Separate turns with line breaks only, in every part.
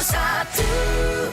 101.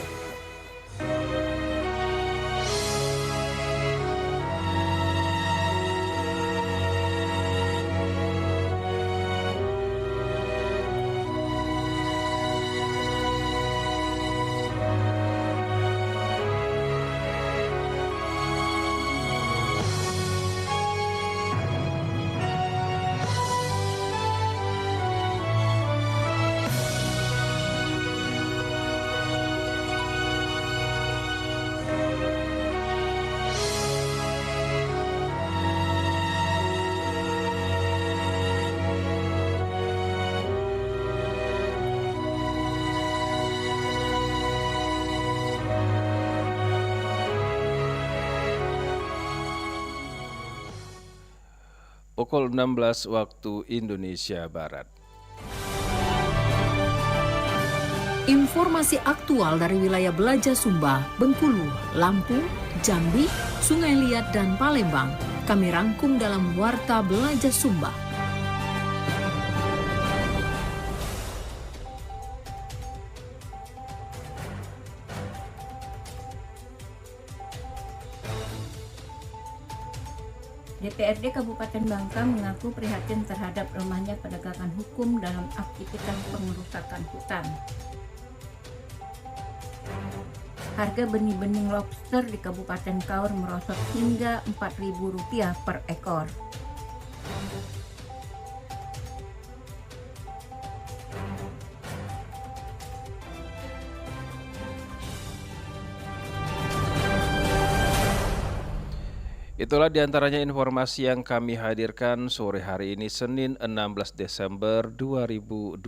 Pukul 16 waktu Indonesia Barat.
Informasi aktual dari wilayah Belaja Sumba, Bengkulu, Lampung, Jambi, Sungai Liat, dan Palembang. Kami rangkum dalam Warta Belaja Sumba.
DPRD Kabupaten Bangka mengaku prihatin terhadap lemahnya penegakan hukum dalam aktivitas pengerusakan hutan. Harga benih-benih lobster di Kabupaten Kaur merosot hingga Rp4.000 per ekor.
Itulah diantaranya informasi yang kami hadirkan sore hari ini Senin 16 Desember 2024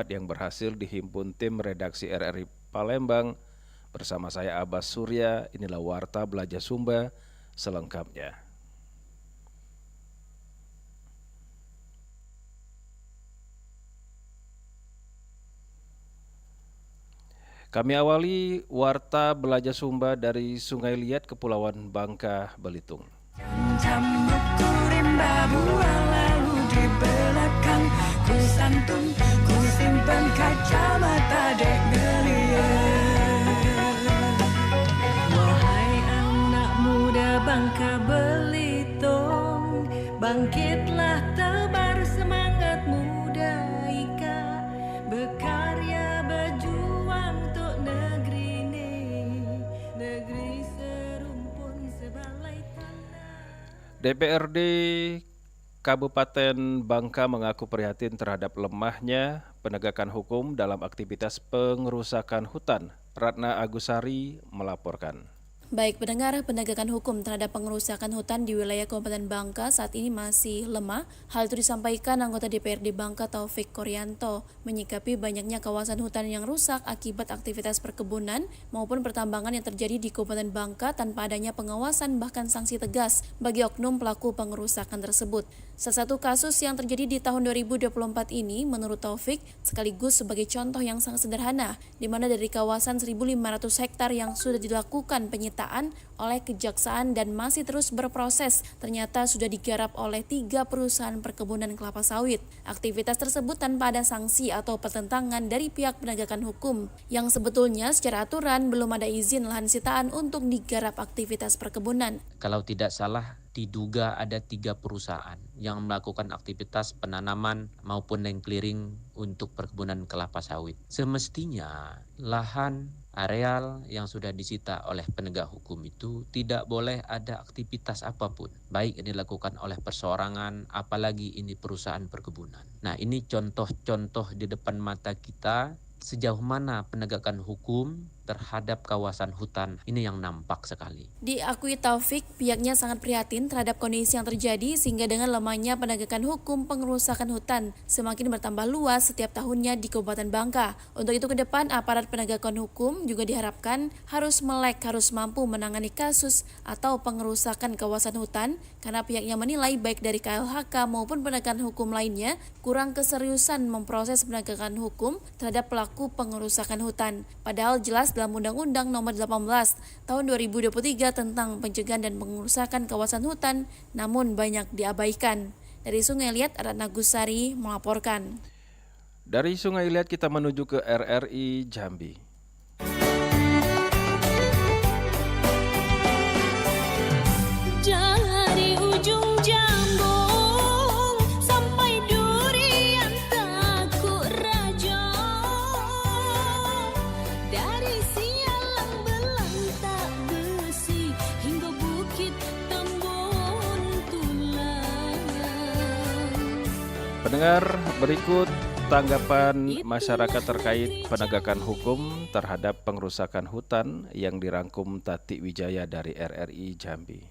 yang berhasil dihimpun tim redaksi RRI Palembang bersama saya Abbas Surya. Inilah Warta Belaja Sumba selengkapnya. Kami awali Warta Belaja Sumba dari Sungai Liat, Kepulauan Bangka, Belitung.
Jamuku rimba buah lalu di belakang ku santun, ku simpan kacamata dek ngeliat. Wahai anak muda Bangka Belitung, bangkitlah tebar semangat muda ika, berkarya berjuang untuk negeri ini, negeri serumpun sebalai tanah.
DPRD Kabupaten Bangka mengaku prihatin terhadap lemahnya penegakan hukum dalam aktivitas pengerusakan hutan. Ratna Agusari melaporkan.
Baik, pendengar, penegakan hukum terhadap pengerusakan hutan di wilayah Kabupaten Bangka saat ini masih lemah. Hal itu disampaikan anggota DPRD Bangka Taufik Koryanto menyikapi banyaknya kawasan hutan yang rusak akibat aktivitas perkebunan maupun pertambangan yang terjadi di Kabupaten Bangka tanpa adanya pengawasan bahkan sanksi tegas bagi oknum pelaku pengerusakan tersebut. Salah satu kasus yang terjadi di tahun 2024 ini menurut Taufik sekaligus sebagai contoh yang sangat sederhana, di mana dari kawasan 1.500 hektar yang sudah dilakukan penyitaan oleh Kejaksaan dan masih terus berproses, ternyata sudah digarap oleh 3 perusahaan perkebunan kelapa sawit. Aktivitas tersebut tanpa ada sanksi atau pertentangan dari pihak penegakan hukum, yang sebetulnya secara aturan belum ada izin lahan sitaan untuk digarap aktivitas perkebunan.
Kalau tidak salah, diduga ada 3 perusahaan yang melakukan aktivitas penanaman maupun land clearing untuk perkebunan kelapa sawit. Semestinya lahan areal yang sudah disita oleh penegak hukum itu tidak boleh ada aktivitas apapun, baik ini dilakukan oleh perseorangan, apalagi ini perusahaan perkebunan. Nah, ini contoh-contoh di depan mata kita sejauh mana penegakan hukum terhadap kawasan hutan ini yang nampak sekali.
Diakui Taufik, pihaknya sangat prihatin terhadap kondisi yang terjadi sehingga dengan lemahnya penegakan hukum pengerusakan hutan semakin bertambah luas setiap tahunnya di Kabupaten Bangka. Untuk itu ke depan aparat penegakan hukum juga diharapkan harus mampu menangani kasus atau pengerusakan kawasan hutan karena pihaknya menilai baik dari KLHK maupun penegakan hukum lainnya kurang keseriusan memproses penegakan hukum terhadap pelaku pengerusakan hutan. Padahal jelas dalam Undang-Undang Nomor 18 Tahun 2023 tentang pencegahan dan pengerusakan kawasan hutan, namun banyak diabaikan. Dari Sungai Liat, Ratna Agusari melaporkan.
Dari Sungai Liat kita menuju ke RRI Jambi.
Dari ujung Jambung sampai Durian Takuk Raja, dari Sialang Belantak Besi hingga Bukit Tambun Tulang.
Pendengar, berikut tanggapan masyarakat terkait penegakan hukum terhadap pengerusakan hutan yang dirangkum Tati Wijaya dari RRI Jambi.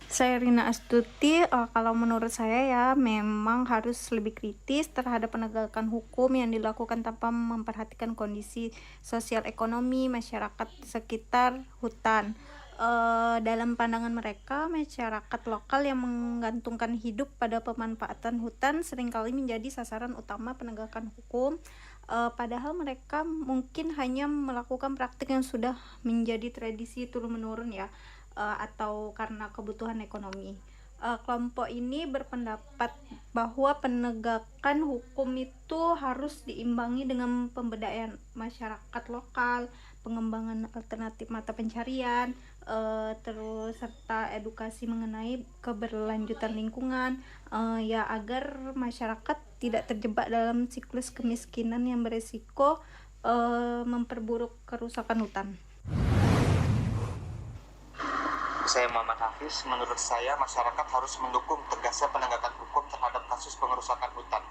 Saya Rina Astuti, kalau menurut saya ya memang harus lebih kritis terhadap penegakan hukum yang dilakukan tanpa memperhatikan kondisi sosial ekonomi masyarakat sekitar hutan. Dalam pandangan mereka, masyarakat lokal yang menggantungkan hidup pada pemanfaatan hutan seringkali menjadi sasaran utama penegakan hukum, padahal mereka mungkin hanya melakukan praktik yang sudah menjadi tradisi turun-menurun ya, atau karena kebutuhan ekonomi. Kelompok ini berpendapat bahwa penegakan hukum itu harus diimbangi dengan pemberdayaan masyarakat lokal, pengembangan alternatif mata pencarian, terus serta edukasi mengenai keberlanjutan lingkungan, ya agar masyarakat tidak terjebak dalam siklus kemiskinan yang beresiko memperburuk kerusakan hutan.
Saya Muhammad Hafiz, menurut saya masyarakat harus mendukung tegasnya penegakan hukum terhadap kasus pengerusakan hutan.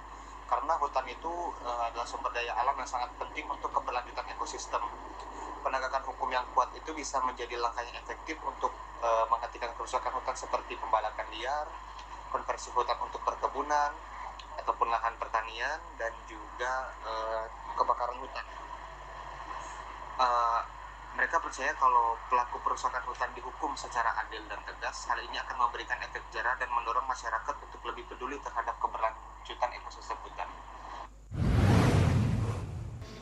Karena hutan itu adalah sumber daya alam yang sangat penting untuk keberlanjutan ekosistem. Penegakan hukum yang kuat itu bisa menjadi langkah yang efektif untuk menghentikan kerusakan hutan seperti pembalakan liar, konversi hutan untuk perkebunan, ataupun lahan pertanian, dan juga kebakaran hutan. Mereka percaya kalau pelaku perusakan hutan dihukum secara adil dan tegas, hal ini akan memberikan efek jera dan mendorong masyarakat untuk lebih peduli terhadap keberlanjutan ekosistem hutan.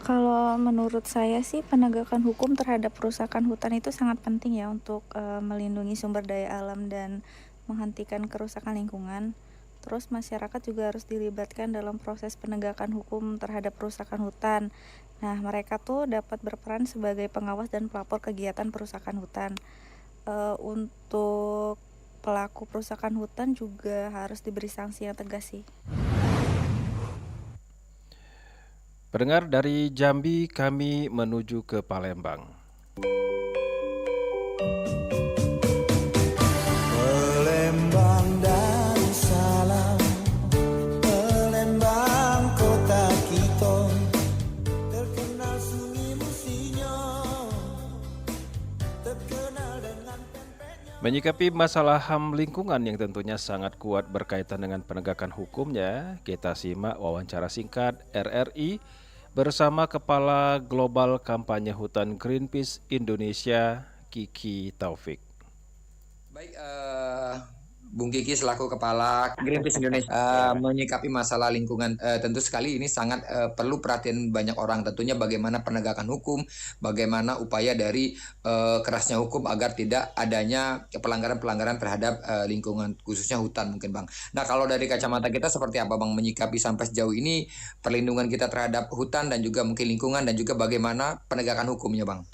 Kalau menurut saya sih penegakan hukum terhadap perusakan hutan itu sangat penting ya untuk melindungi sumber daya alam dan menghentikan kerusakan lingkungan. Terus masyarakat juga harus dilibatkan dalam proses penegakan hukum terhadap perusakan hutan. Nah, mereka tuh dapat berperan sebagai pengawas dan pelapor kegiatan perusakan hutan. Untuk pelaku perusakan hutan juga harus diberi sanksi yang tegas sih.
Pendengar, dari Jambi kami menuju ke Palembang.
Palembang Darussalam, Palembang kota kita, terkenal sungai Musinyo, terkenal dengan pempeknya.
Menyikapi masalah HAM lingkungan yang tentunya sangat kuat berkaitan dengan penegakan hukumnya, kita simak wawancara singkat RRI bersama Kepala Global Kampanye Hutan Greenpeace Indonesia, Kiki Taufik.
Baik, Bung Kiki selaku Kepala Greenpeace Indonesia menyikapi masalah lingkungan, tentu sekali ini sangat perlu perhatian banyak orang. Tentunya bagaimana penegakan hukum, bagaimana upaya dari kerasnya hukum agar tidak adanya pelanggaran-pelanggaran terhadap lingkungan, khususnya hutan mungkin Bang. Nah, kalau dari kacamata kita seperti apa Bang menyikapi sampai sejauh ini perlindungan kita terhadap hutan dan juga mungkin lingkungan dan juga bagaimana penegakan hukumnya Bang?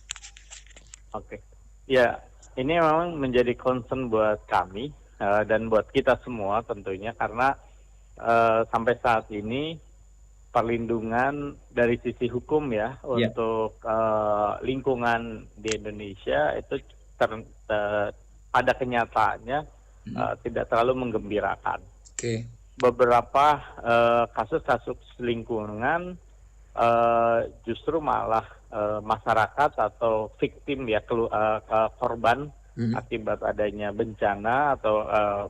Oke, ya ini memang menjadi concern buat kami dan buat kita semua tentunya karena sampai saat ini perlindungan dari sisi hukum ya untuk lingkungan di Indonesia itu pada kenyataannya tidak terlalu menggembirakan. Beberapa kasus-kasus lingkungan justru malah masyarakat atau victim ya korban akibat adanya bencana atau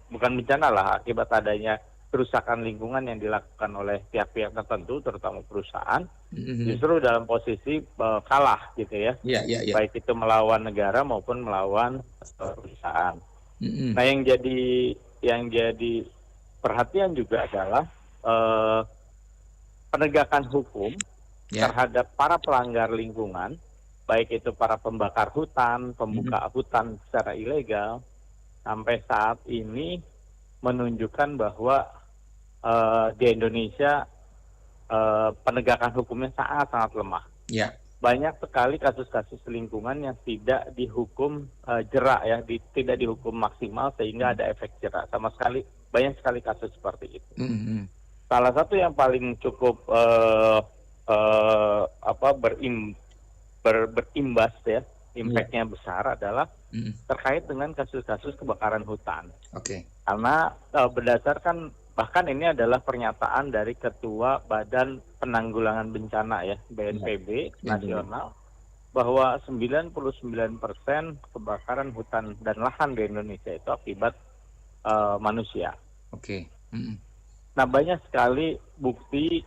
bukan bencana lah, akibat adanya kerusakan lingkungan yang dilakukan oleh pihak-pihak tertentu terutama perusahaan justru dalam posisi kalah gitu ya. Baik itu melawan negara maupun melawan perusahaan. Nah, yang jadi perhatian juga adalah penegakan hukum terhadap para pelanggar lingkungan, baik itu para pembakar hutan, pembuka hutan secara ilegal, sampai saat ini menunjukkan bahwa di Indonesia penegakan hukumnya sangat-sangat lemah.
Ya.
Banyak sekali kasus-kasus lingkungan yang tidak dihukum jerak ya, tidak dihukum maksimal sehingga ada efek jerak. Sama sekali banyak sekali kasus seperti itu. Salah satu yang paling cukup berimbas ya, impactnya besar adalah terkait dengan kasus-kasus kebakaran hutan. Karena berdasarkan, bahkan ini adalah pernyataan dari Ketua Badan Penanggulangan Bencana ya, BNPB nasional, bahwa 99% kebakaran hutan dan lahan di Indonesia itu akibat manusia. Nah, banyak sekali bukti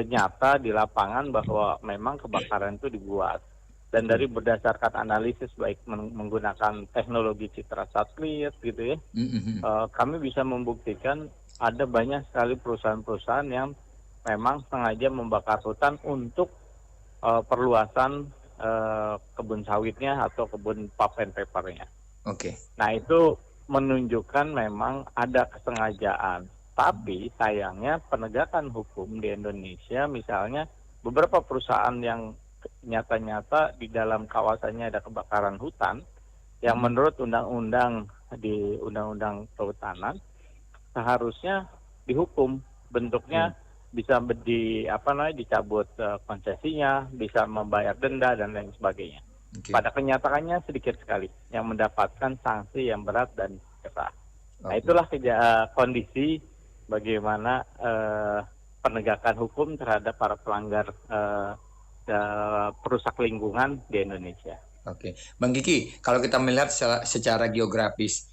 nyata di lapangan bahwa memang kebakaran itu dibuat. Dan dari berdasarkan analisis baik menggunakan teknologi citra satelit gitu ya, kami bisa membuktikan ada banyak sekali perusahaan-perusahaan yang memang sengaja membakar hutan untuk perluasan kebun sawitnya atau kebun pulp and papernya. Nah, itu menunjukkan memang ada kesengajaan. Tapi sayangnya penegakan hukum di Indonesia, misalnya beberapa perusahaan yang nyata-nyata di dalam kawasannya ada kebakaran hutan, yang menurut undang-undang di Undang-Undang Kehutanan seharusnya dihukum, bentuknya bisa dicabut konsesinya, bisa membayar denda dan lain sebagainya. Pada kenyataannya sedikit sekali yang mendapatkan sanksi yang berat dan keras. Nah, itulah kondisi bagaimana penegakan hukum terhadap para pelanggar perusak lingkungan di Indonesia.
Bang Kiki, kalau kita melihat secara geografis,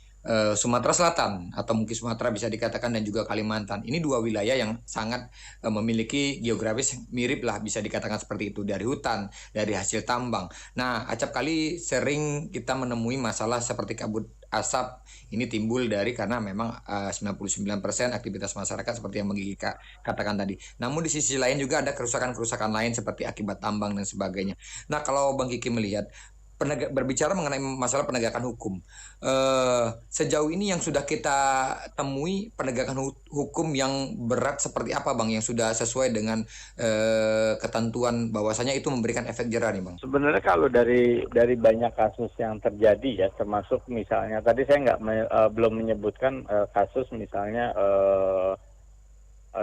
Sumatera Selatan atau mungkin Sumatera bisa dikatakan dan juga Kalimantan, ini dua wilayah yang sangat memiliki geografis mirip lah, bisa dikatakan seperti itu, dari hutan, dari hasil tambang. Nah, acap kali sering kita menemui masalah seperti kabut asap ini timbul karena memang 99% aktivitas masyarakat seperti yang Bang Kiki katakan tadi. Namun di sisi lain juga ada kerusakan-kerusakan lain seperti akibat tambang dan sebagainya. Nah, kalau Bang Kiki melihat berbicara mengenai masalah penegakan hukum, sejauh ini yang sudah kita temui penegakan hukum yang berat seperti apa, Bang, yang sudah sesuai dengan ketentuan bahwasanya itu memberikan efek jerah nih, Bang?
Sebenarnya kalau dari banyak kasus yang terjadi ya, termasuk misalnya tadi saya belum menyebutkan kasus misalnya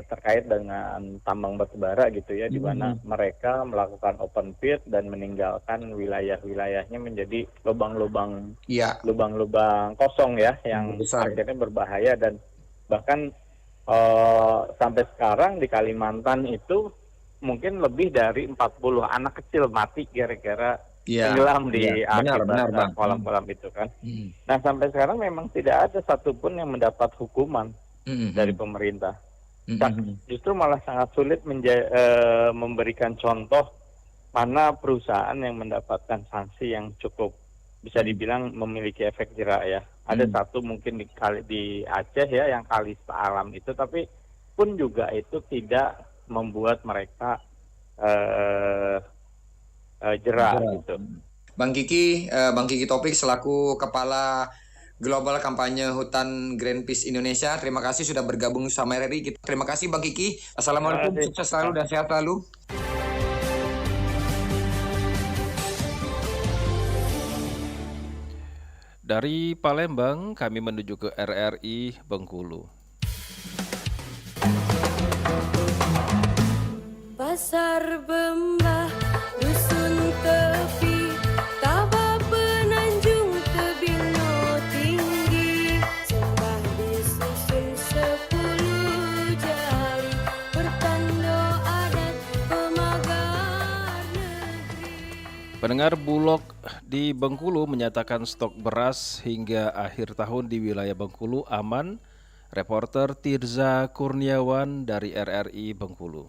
terkait dengan tambang batubara gitu ya, di mana mereka melakukan open pit dan meninggalkan wilayah-wilayahnya menjadi lubang-lubang kosong ya, yang akhirnya berbahaya. Dan bahkan sampai sekarang di Kalimantan itu mungkin lebih dari 40 anak kecil mati kira-kira tenggelam di akibat kolam-kolam itu kan. Nah, sampai sekarang memang tidak ada satupun yang mendapat hukuman dari pemerintah. Justru malah sangat sulit memberikan contoh mana perusahaan yang mendapatkan sanksi yang cukup bisa dibilang memiliki efek jerak ya. Ada satu mungkin di Aceh ya, yang kali alam itu, tapi pun juga itu tidak membuat mereka jerak gitu.
Bang Kiki Taufik selaku Kepala Global Kampanye Hutan Greenpeace Indonesia, terima kasih sudah bergabung sama RRI. Terima kasih Bang Kiki. Assalamualaikum, sukses selalu dan sehat selalu.
Dari Palembang, kami menuju ke RRI Bengkulu.
Pasar Bembah, Dusun Tepi, Tabah Penanjung, Tebino Tinggi, Sembah disusun 10 jari, bertanda adat pemagar negeri.
Pendengar, Bulog di Bengkulu menyatakan stok beras hingga akhir tahun di wilayah Bengkulu aman. Reporter Tirza Kurniawan dari RRI Bengkulu.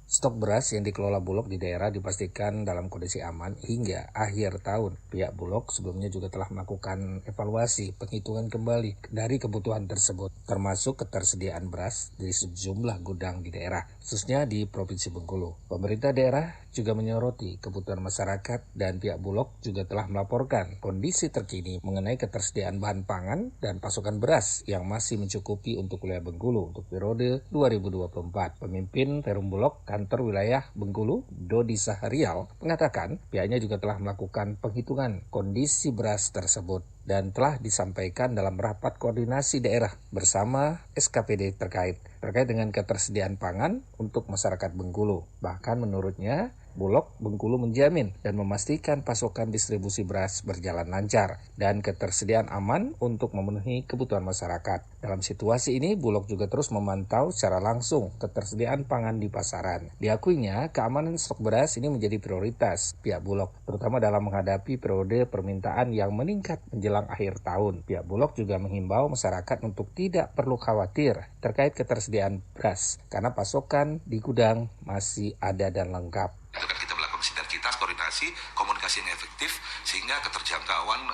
Stok beras yang dikelola Bulog di daerah dipastikan dalam kondisi aman hingga akhir tahun. Pihak Bulog sebelumnya juga telah melakukan evaluasi penghitungan kembali dari kebutuhan tersebut, termasuk ketersediaan beras di sejumlah gudang di daerah, khususnya di Provinsi Bengkulu. Pemerintah daerah juga menyoroti kebutuhan masyarakat dan pihak Bulog juga telah melaporkan kondisi terkini mengenai ketersediaan bahan pangan dan pasokan beras yang masih mencukupi untuk wilayah Bengkulu untuk periode 2024. Pemimpin Perum Bulog Kantor Wilayah Bengkulu, Dodi Saharial, mengatakan pihaknya juga telah melakukan penghitungan kondisi beras tersebut dan telah disampaikan dalam rapat koordinasi daerah bersama SKPD terkait dengan ketersediaan pangan untuk masyarakat Bengkulu. Bahkan menurutnya, Bulog Bengkulu menjamin dan memastikan pasokan distribusi beras berjalan lancar dan ketersediaan aman untuk memenuhi kebutuhan masyarakat. Dalam situasi ini, Bulog juga terus memantau secara langsung ketersediaan pangan di pasaran. Diakuinya, keamanan stok beras ini menjadi prioritas pihak Bulog, terutama dalam menghadapi periode permintaan yang meningkat menjelang akhir tahun. Pihak Bulog juga menghimbau masyarakat untuk tidak perlu khawatir terkait ketersediaan beras, karena pasokan di gudang masih ada dan lengkap.
Kita melakukan sinergitas, koordinasi, komunikasi yang efektif, sehingga keterjangkauan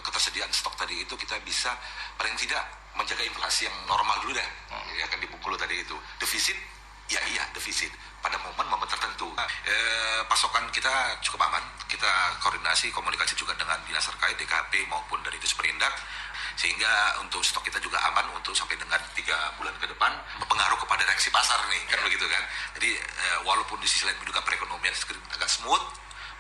ketersediaan stok tadi itu kita bisa paling tidak menjaga inflasi yang normal dulu deh, ya kan di Bengkulu tadi itu. Defisit, ya iya defisit pada momen-momen tertentu. Pasokan kita cukup aman, kita koordinasi, komunikasi juga dengan dinas terkait, DKP maupun dari Disperindak, sehingga untuk stok kita juga aman untuk sampai dengan 3 bulan ke depan. Berpengaruh kepada reaksi pasar nih, kan begitu kan. Jadi walaupun di sisi lain juga perekonomian agak smooth,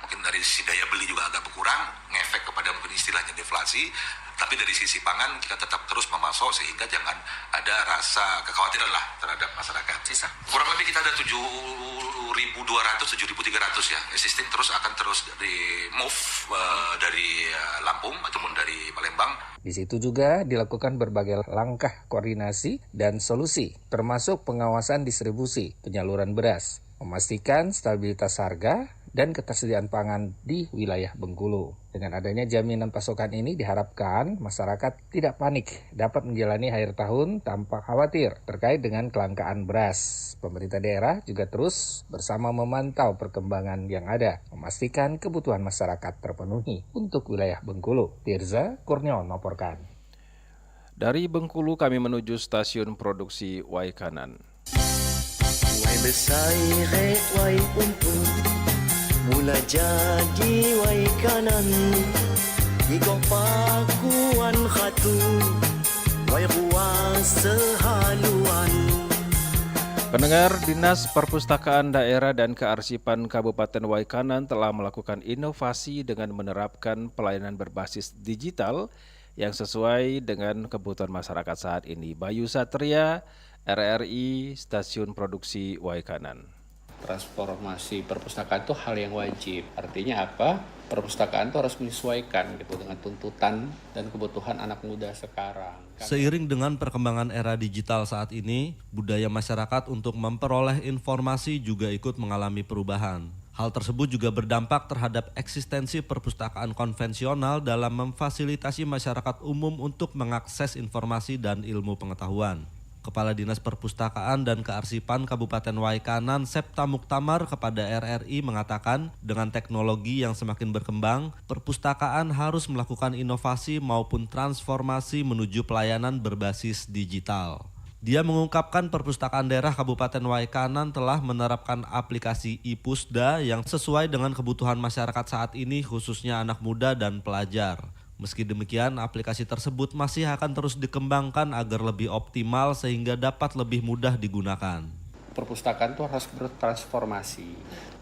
mungkin dari sisi daya beli juga agak berkurang, ngefek kepada mungkin istilahnya deflasi, tapi dari sisi pangan kita tetap terus memasok sehingga jangan ada rasa kekhawatiran lah terhadap masyarakat. Sisa kurang lebih kita ada 7.200, 7.300 ya. Existing terus akan terus di move dari Lampung ataupun dari Palembang.
Di situ juga dilakukan berbagai langkah koordinasi dan solusi, termasuk pengawasan distribusi penyaluran beras, memastikan stabilitas harga dan ketersediaan pangan di wilayah Bengkulu. Dengan adanya jaminan pasokan ini diharapkan masyarakat tidak panik, dapat menjalani akhir tahun tanpa khawatir terkait dengan kelangkaan beras. Pemerintah daerah juga terus bersama memantau perkembangan yang ada, memastikan kebutuhan masyarakat terpenuhi untuk wilayah Bengkulu. Tirza Kurniawan melaporkan.
Dari Bengkulu kami menuju stasiun produksi Waikanan.
Wai besai wai umpun mula jadi Waikanan, igong pakuan khatu wai ruas sehaluan.
Pendengar, Dinas Perpustakaan Daerah dan Kearsipan Kabupaten Waikanan telah melakukan inovasi dengan menerapkan pelayanan berbasis digital yang sesuai dengan kebutuhan masyarakat saat ini. Bayu Satria, RRI, Stasiun Produksi Waikanan.
Transformasi perpustakaan itu hal yang wajib. Artinya apa? Perpustakaan itu harus menyesuaikan gitu dengan tuntutan dan kebutuhan anak muda sekarang.
Seiring dengan perkembangan era digital saat ini, budaya masyarakat untuk memperoleh informasi juga ikut mengalami perubahan. Hal tersebut juga berdampak terhadap eksistensi perpustakaan konvensional dalam memfasilitasi masyarakat umum untuk mengakses informasi dan ilmu pengetahuan. Kepala Dinas Perpustakaan dan Kearsipan Kabupaten Waikanan, Septa Muktamar, kepada RRI mengatakan, dengan teknologi yang semakin berkembang, perpustakaan harus melakukan inovasi maupun transformasi menuju pelayanan berbasis digital. Dia mengungkapkan perpustakaan daerah Kabupaten Waikanan telah menerapkan aplikasi iPusda yang sesuai dengan kebutuhan masyarakat saat ini, khususnya anak muda dan pelajar. Meski demikian, aplikasi tersebut masih akan terus dikembangkan agar lebih optimal sehingga dapat lebih mudah digunakan.
Perpustakaan itu harus bertransformasi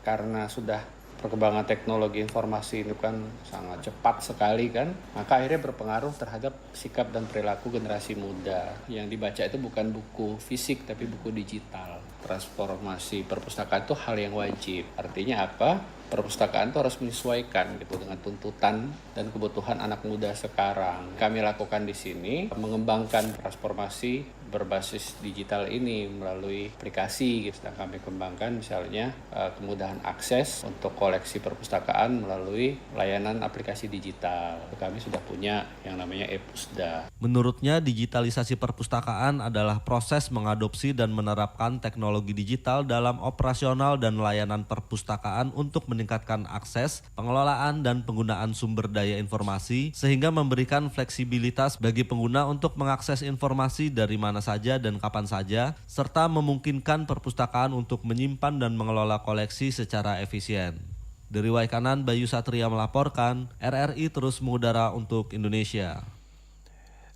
karena sudah perkembangan teknologi informasi itu kan sangat cepat sekali kan, maka akhirnya berpengaruh terhadap sikap dan perilaku generasi muda. Yang dibaca itu bukan buku fisik tapi buku digital. Transformasi perpustakaan itu hal yang wajib. Artinya apa? Perpustakaan itu harus menyesuaikan gitu dengan tuntutan dan kebutuhan anak muda sekarang. Kami lakukan di sini mengembangkan transformasi
berbasis digital ini melalui aplikasi yang sedang kami kembangkan, misalnya kemudahan akses untuk koleksi perpustakaan melalui layanan aplikasi digital. Kami sudah punya yang namanya e-Pusda.
Menurutnya, digitalisasi perpustakaan adalah proses mengadopsi dan menerapkan teknologi digital dalam operasional dan layanan perpustakaan untuk meningkatkan akses, pengelolaan, dan penggunaan sumber daya informasi sehingga memberikan fleksibilitas bagi pengguna untuk mengakses informasi dari mana saja dan kapan saja, serta memungkinkan perpustakaan untuk menyimpan dan mengelola koleksi secara efisien. Dari Waikanan, Bayu Satria melaporkan, RRI terus mengudara untuk Indonesia.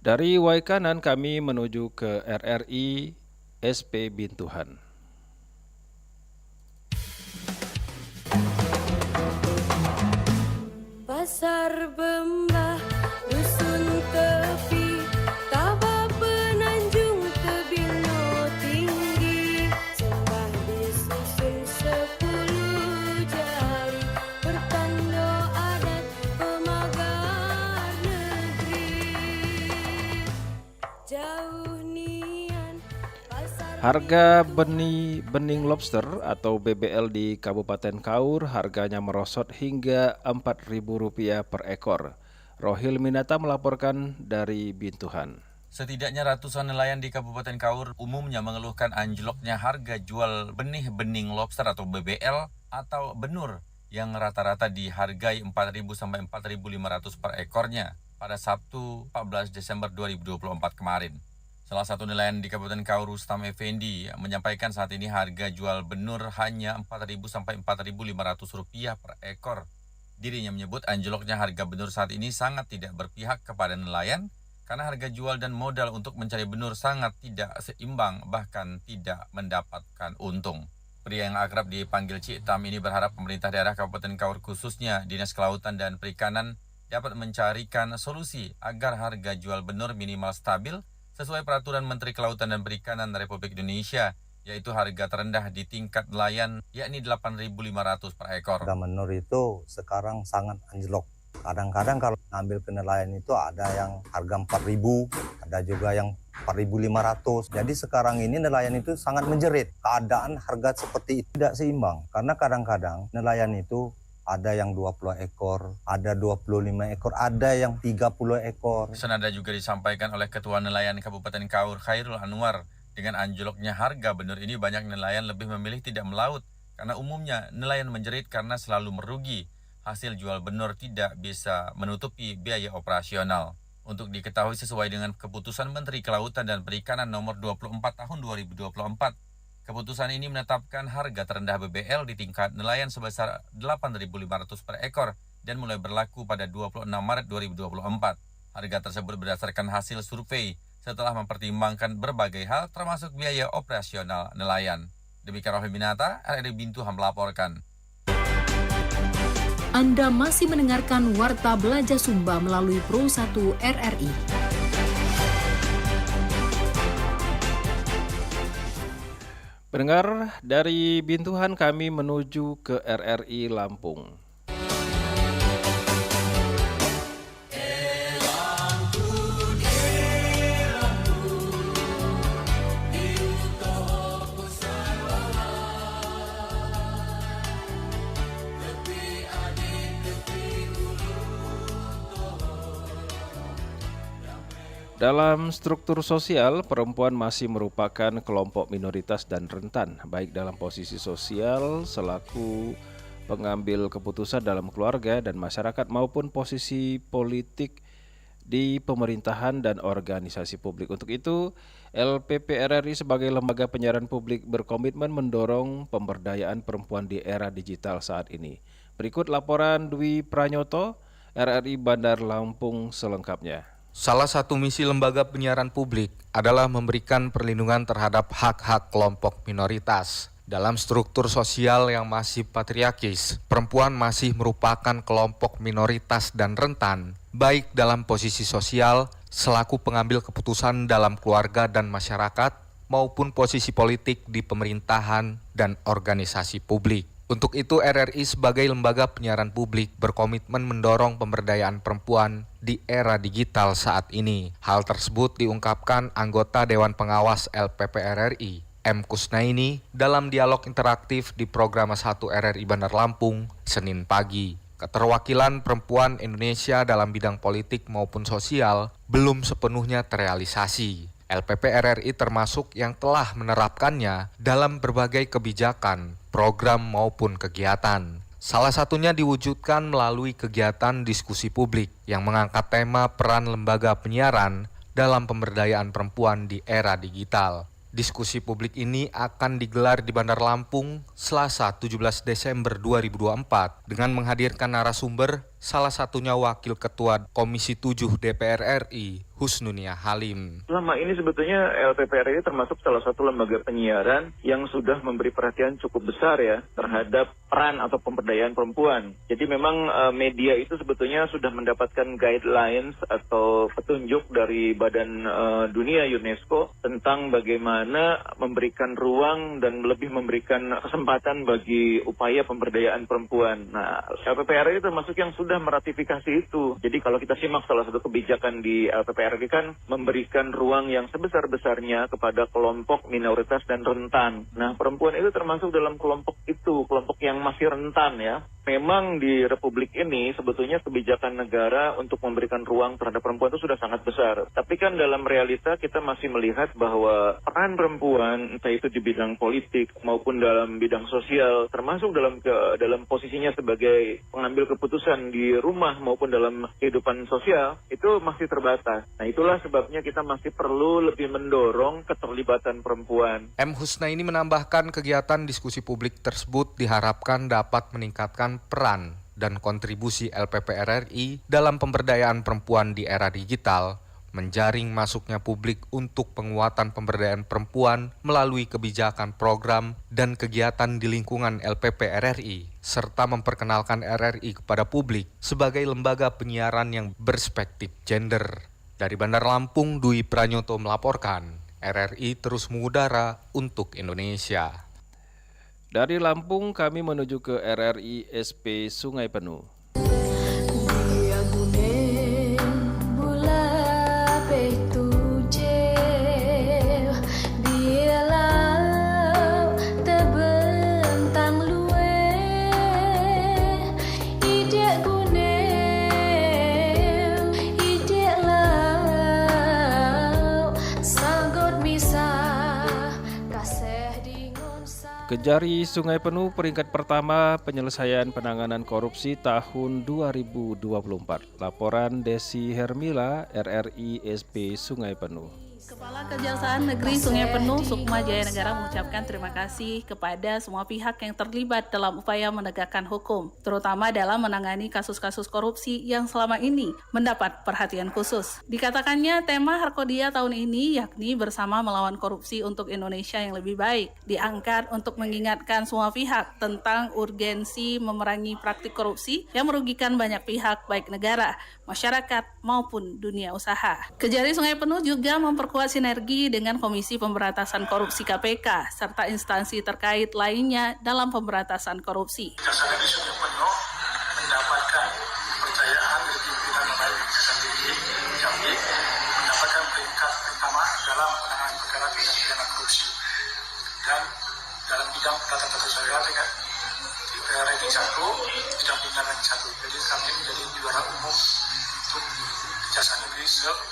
Dari Waikanan kami menuju ke RRI SP Bintuhan.
Pasar Bembah, dusun tepi, Tabah Penanjung, Tebino tinggi, sembah disusun 10 jari, bertanda adat pemagar negeri. Jauh nian pasar.
Harga bening lobster atau BBL di Kabupaten Kaur harganya merosot hingga Rp4.000 per ekor. Rohil Minata melaporkan dari Bintuhan.
Setidaknya ratusan nelayan di Kabupaten Kaur umumnya mengeluhkan anjloknya harga jual bening lobster atau BBL atau benur yang rata-rata dihargai Rp4.000 sampai Rp4.500 per ekornya pada Sabtu 14 Desember 2024 kemarin. Salah satu nelayan di Kabupaten Kaur, Rustam Effendi, menyampaikan saat ini harga jual benur hanya Rp4.000 sampai Rp4.500 per ekor. Dirinya menyebut anjloknya harga benur saat ini sangat tidak berpihak kepada nelayan karena harga jual dan modal untuk mencari benur sangat tidak seimbang, bahkan tidak mendapatkan untung. Pria yang akrab dipanggil Cik Tam ini berharap pemerintah daerah Kabupaten Kaur, khususnya Dinas Kelautan dan Perikanan, dapat mencarikan solusi agar harga jual benur minimal stabil sesuai peraturan Menteri Kelautan dan Perikanan Republik Indonesia, yaitu harga terendah di tingkat nelayan yakni Rp8.500 per ekor.
Harga benur itu sekarang sangat anjlok. Kadang-kadang kalau ngambil ke nelayan itu ada yang harga Rp4.000, ada juga yang Rp4.500. Jadi sekarang ini nelayan itu sangat menjerit. Keadaan harga seperti itu tidak seimbang. Karena kadang-kadang nelayan itu ada yang 20 ekor, ada 25 ekor, ada yang 30 ekor.
Senada juga disampaikan oleh Ketua Nelayan Kabupaten Kaur, Khairul Anwar. Dengan anjloknya harga benur ini, banyak nelayan lebih memilih tidak melaut karena umumnya nelayan menjerit karena selalu merugi. Hasil jual benur tidak bisa menutupi biaya operasional. Untuk diketahui, sesuai dengan keputusan Menteri Kelautan dan Perikanan nomor 24 tahun 2024, keputusan ini menetapkan harga terendah BBL di tingkat nelayan sebesar Rp8.500 per ekor dan mulai berlaku pada 26 Maret 2024. Harga tersebut berdasarkan hasil survei setelah mempertimbangkan berbagai hal termasuk biaya operasional nelayan. Demikian Rohil Minata, RRI Bintuhan melaporkan.
Anda masih mendengarkan Warta Belaja Sumba melalui Pro 1 RRI.
Pendengar, dari Bintuhan kami menuju ke RRI Lampung. Dalam struktur sosial, perempuan masih merupakan kelompok minoritas dan rentan, baik dalam posisi sosial selaku pengambil keputusan dalam keluarga dan masyarakat maupun posisi politik di pemerintahan dan organisasi publik. Untuk itu, LPP RRI sebagai lembaga penyiaran publik berkomitmen mendorong pemberdayaan perempuan di era digital saat ini. Berikut laporan Dwi Pranyoto, RRI Bandar Lampung selengkapnya.
Salah satu misi lembaga penyiaran publik adalah memberikan perlindungan terhadap hak-hak kelompok minoritas. Dalam struktur sosial yang masih patriarkis, perempuan masih merupakan kelompok minoritas dan rentan, baik dalam posisi sosial selaku pengambil keputusan dalam keluarga dan masyarakat, maupun posisi politik di pemerintahan dan organisasi publik. Untuk itu RRI sebagai lembaga penyiaran publik berkomitmen mendorong pemberdayaan perempuan di era digital saat ini. Hal tersebut diungkapkan anggota Dewan Pengawas LPP RRI, M. Kusnaini, dalam dialog interaktif di Program 1 RRI Bandar Lampung, Senin pagi. Keterwakilan perempuan Indonesia dalam bidang politik maupun sosial belum sepenuhnya terrealisasi. LPP RRI termasuk yang telah menerapkannya dalam berbagai kebijakan, program maupun kegiatan. Salah satunya diwujudkan melalui kegiatan diskusi publik yang mengangkat tema peran lembaga penyiaran dalam pemberdayaan perempuan di era digital. Diskusi publik ini akan digelar di Bandar Lampung Selasa 17 Desember 2024 dengan menghadirkan narasumber, salah satunya Wakil Ketua Komisi 7 DPR RI, Husnunia Halim.
Selama ini sebetulnya LPP RRI termasuk salah satu lembaga penyiaran yang sudah memberi perhatian cukup besar ya terhadap peran atau pemberdayaan perempuan. Jadi memang media itu sebetulnya sudah mendapatkan guidelines atau petunjuk dari Badan Dunia UNESCO tentang bagaimana memberikan ruang dan lebih memberikan kesempatan bagi upaya pemberdayaan perempuan. Nah, LPP RRI termasuk yang sudah meratifikasi itu. Jadi kalau kita simak salah satu kebijakan di LPP RRI kan memberikan ruang yang sebesar-besarnya kepada kelompok minoritas dan rentan. Nah, perempuan itu termasuk dalam kelompok itu, kelompok yang masih rentan ya. Memang di Republik ini sebetulnya kebijakan negara untuk memberikan ruang terhadap perempuan itu sudah sangat besar. Tapi kan dalam realita kita masih melihat bahwa peran perempuan, entah itu di bidang politik maupun dalam bidang sosial, termasuk dalam posisinya sebagai pengambil keputusan di rumah maupun dalam kehidupan sosial, itu masih terbatas. Nah, itulah sebabnya kita masih perlu lebih mendorong keterlibatan perempuan.
M. Husnaini menambahkan kegiatan diskusi publik tersebut diharapkan dapat meningkatkan peran dan kontribusi LPP RRI dalam pemberdayaan perempuan di era digital, menjaring masuknya publik untuk penguatan pemberdayaan perempuan melalui kebijakan program dan kegiatan di lingkungan LPP RRI, serta memperkenalkan RRI kepada publik sebagai lembaga penyiaran yang berspektif gender. Dari Bandar Lampung, Dwi Pranyoto melaporkan, RRI terus mengudara untuk Indonesia.
Dari Lampung kami menuju ke RRI SP Sungai Penuh. Kejari Sungai Penuh peringkat pertama penyelesaian penanganan korupsi tahun 2024. Laporan Desi Hermila, RRI SP Sungai Penuh.
Kepala Kejaksaan Negeri Sungai Penuh Sukma Jaya Negara mengucapkan terima kasih kepada semua pihak yang terlibat dalam upaya menegakkan hukum, terutama dalam menangani kasus-kasus korupsi yang selama ini mendapat perhatian khusus. Dikatakannya tema Harkodia tahun ini yakni bersama melawan korupsi untuk Indonesia yang lebih baik, diangkat untuk mengingatkan semua pihak tentang urgensi memerangi praktik korupsi yang merugikan banyak pihak baik negara, masyarakat maupun dunia usaha. Kejari Sungai Penuh juga memperkuat sinergi dengan Komisi Pemberantasan Korupsi KPK serta instansi terkait lainnya dalam pemberantasan korupsi.
Kejaksaan Negeri Sungai Penuh mendapatkan kepercayaan dari pimpinan Bapak Kejaksaan Negeri Jambi, mendapatkan peringkat pertama dalam penanganan perkara tindak pidana korupsi dan dalam bidang tata sosial dengan rating 1, bidang pimpinan 1. Jadi kami menjadi juara umum untuk Kejaksaan Negeri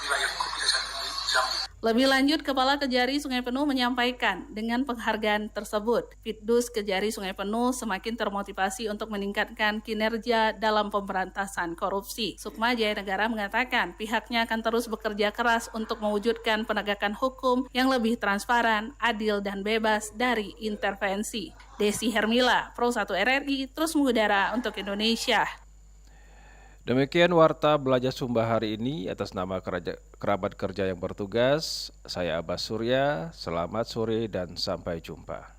wilayah hukum Kejaksaan Negeri Jambi.
Lebih lanjut, Kepala Kejari Sungai Penuh menyampaikan dengan penghargaan tersebut, Pitdus Kejari Sungai Penuh semakin termotivasi untuk meningkatkan kinerja dalam pemberantasan korupsi. Sukma Jaya Negara mengatakan pihaknya akan terus bekerja keras untuk mewujudkan penegakan hukum yang lebih transparan, adil, dan bebas dari intervensi. Desi Hermila, Pro 1 RRI, terus mengudara untuk Indonesia.
Demikian Warta Belajar Sumba hari ini atas nama kerabat kerja yang bertugas. Saya Abbas Surya, selamat sore dan sampai jumpa.